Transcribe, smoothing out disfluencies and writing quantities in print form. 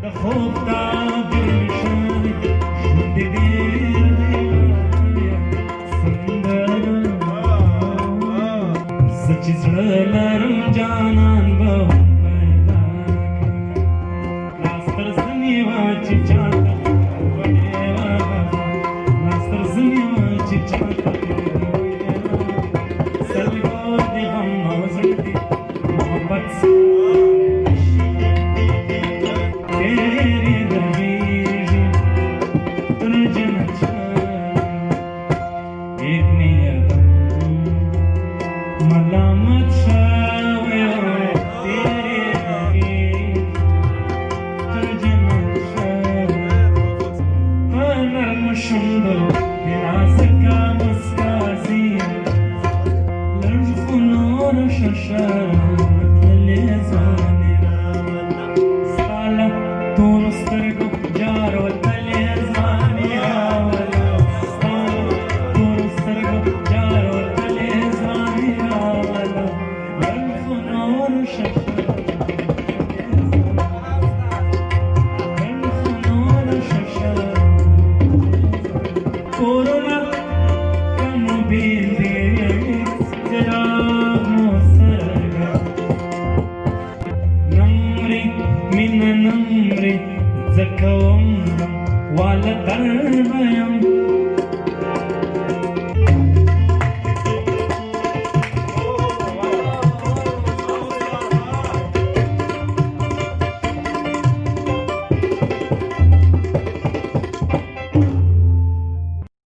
د خوب تعبیر نشان ژوند دې ډېر دی سندره زه چې زړه لرم جانان به پیدا کړم لاس تر زنې وه چې چاته لاس تر زنې وه چې چاته سلګو دې غم او زړه دې محبت ملامت شوی تیرې غږې ترجمه شوی په نرمو شونډو د نازکه مسکا ځینه لږ خو نور شه تللې ځوانې راوله ستا له تورو سترګو جار وتلې ځوانې راوله ستا له تورو سترګو جار وتلې ځوانې راوله لږ خو نور شه کورونه کم بیل دی څراغ مو سره نمرې مینه نمرې ځکه ومرم واله در به یم